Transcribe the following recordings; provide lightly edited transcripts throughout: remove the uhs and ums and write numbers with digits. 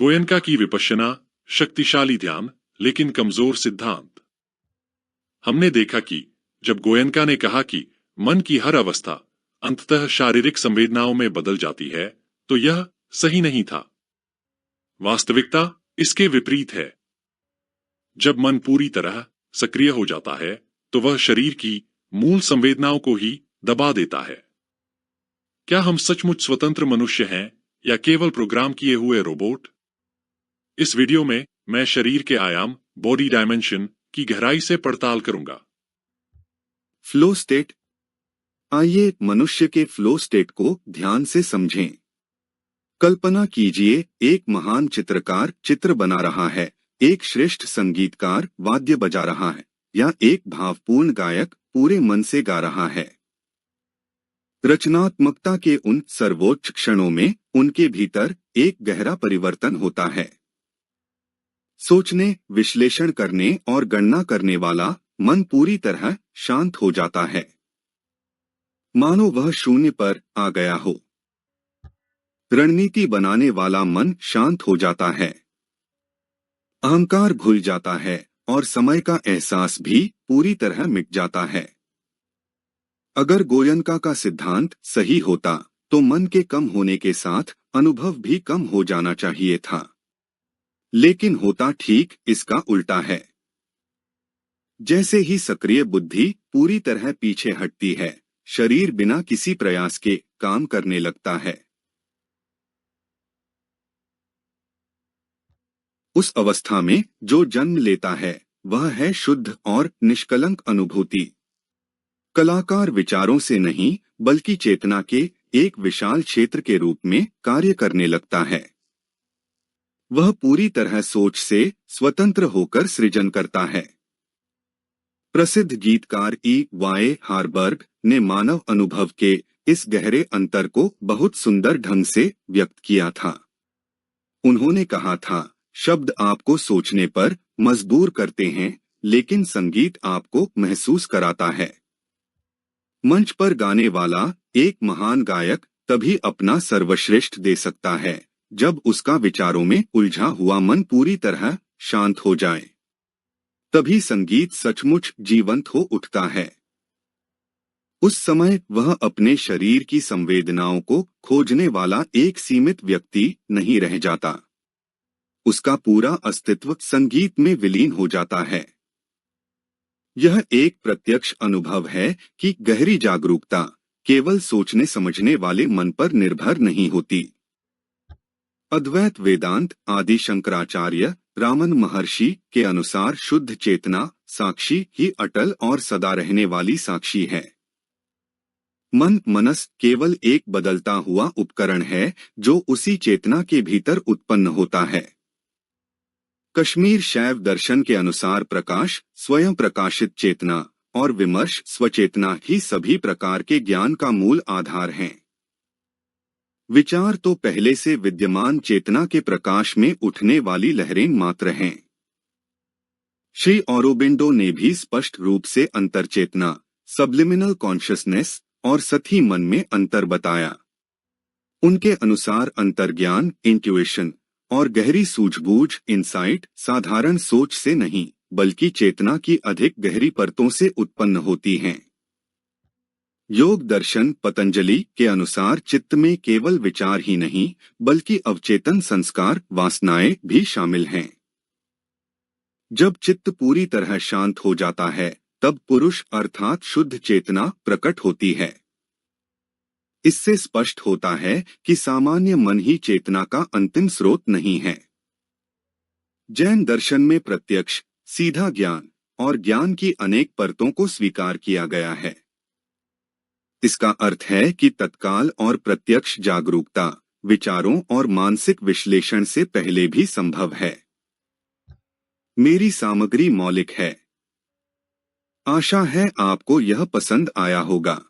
गोयनका की विपश्यना, शक्तिशाली ध्यान लेकिन कमजोर सिद्धांत। हमने देखा कि जब गोयनका ने कहा कि मन की हर अवस्था अंततः शारीरिक संवेदनाओं में बदल जाती है, तो यह सही नहीं था। वास्तविकता इसके विपरीत है। जब मन पूरी तरह सक्रिय हो जाता है, तो वह शरीर की मूल संवेदनाओं को ही दबा देता है। क्या हम सचमुच स्वतंत्र मनुष्य हैं या केवल प्रोग्राम किए हुए रोबोट? इस वीडियो में मैं शरीर के आयाम, बॉडी डायमेंशन की गहराई से पड़ताल करूंगा। Flow state. आइए मनुष्य के फ्लो स्टेट को ध्यान से समझें। कल्पना कीजिए, एक महान चित्रकार चित्र बना रहा है, एक श्रेष्ठ संगीतकार वाद्य बजा रहा है, या एक भावपूर्ण गायक पूरे मन से गा रहा है। रचनात्मकता के उन सर्वोच्च क्षणों में उनके भीतर एक गहरा परिवर्तन होता है। सोचने, विश्लेषण करने और गणना करने वाला मन पूरी तरह शांत हो जाता है, मानो वह शून्य पर आ गया हो। रणनीति बनाने वाला मन शांत हो जाता है, अहंकार भूल जाता है और समय का एहसास भी पूरी तरह मिट जाता है। अगर गोयनका का सिद्धांत सही होता, तो मन के कम होने के साथ अनुभव भी कम हो जाना चाहिए था। लेकिन होता ठीक इसका उल्टा है। जैसे ही सक्रिय बुद्धि पूरी तरह पीछे हटती है, शरीर बिना किसी प्रयास के काम करने लगता है। उस अवस्था में जो जन्म लेता है, वह है शुद्ध और निष्कलंक अनुभूति। कलाकार विचारों से नहीं, बल्कि चेतना के एक विशाल क्षेत्र के रूप में कार्य करने लगता है। वह पूरी तरह सोच से स्वतंत्र होकर सृजन करता है। प्रसिद्ध गीतकार E.Y. हारबर्ग ने मानव अनुभव के इस गहरे अंतर को बहुत सुंदर ढंग से व्यक्त किया था। उन्होंने कहा था, शब्द आपको सोचने पर मजबूर करते हैं, लेकिन संगीत आपको महसूस कराता है। मंच पर गाने वाला एक महान गायक तभी अपना सर्वश्रेष्ठ दे सकता है, जब उसका विचारों में उलझा हुआ मन पूरी तरह शांत हो जाए। तभी संगीत सचमुच जीवंत हो उठता है। उस समय वह अपने शरीर की संवेदनाओं को खोजने वाला एक सीमित व्यक्ति नहीं रह जाता। उसका पूरा अस्तित्व संगीत में विलीन हो जाता है। यह एक प्रत्यक्ष अनुभव है कि गहरी जागरूकता केवल सोचने समझने वाले मन पर निर्भर नहीं होती। अद्वैत वेदांत आदि शंकराचार्य रामन महर्षि के अनुसार शुद्ध चेतना साक्षी ही अटल और सदा रहने वाली साक्षी है। मन मनस केवल एक बदलता हुआ उपकरण है, जो उसी चेतना के भीतर उत्पन्न होता है। कश्मीर शैव दर्शन के अनुसार प्रकाश स्वयं प्रकाशित चेतना और विमर्श स्वचेतना ही सभी प्रकार के ज्ञान का मूल आधार हैं। विचार तो पहले से विद्यमान चेतना के प्रकाश में उठने वाली लहरें मात्र हैं। श्री औरोबिंदो ने भी स्पष्ट रूप से अंतरचेतना, सबलिमिनल कॉन्शियसनेस और सतही मन में अंतर बताया। उनके अनुसार अंतर्ज्ञान, इंट्यूएशन और गहरी सूझबूझ, इंसाइट, साधारण सोच से नहीं, बल्कि चेतना की अधिक गहरी परतों से उत्पन्न होती हैं। योग दर्शन पतंजलि के अनुसार चित्त में केवल विचार ही नहीं, बल्कि अवचेतन संस्कार, वासनाएं भी शामिल हैं। जब चित्त पूरी तरह शांत हो जाता है, तब पुरुष अर्थात शुद्ध चेतना प्रकट होती है। इससे स्पष्ट होता है कि सामान्य मन ही चेतना का अंतिम स्रोत नहीं है। जैन दर्शन में प्रत्यक्ष, सीधा ज्ञान और ज्ञान की अनेक परतों को स्वीकार किया गया है। इसका अर्थ है कि तत्काल और प्रत्यक्ष जागरूकता विचारों और मानसिक विश्लेषण से पहले भी संभव है। मेरी सामग्री मौलिक है। आशा है आपको यह पसंद आया होगा।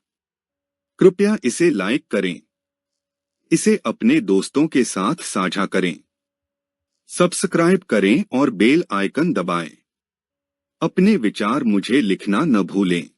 कृपया इसे लाइक करें। इसे अपने दोस्तों के साथ साझा करें। सब्सक्राइब करें और बेल आइकन दबाएं। अपने विचार मुझे लिखना न भूलें।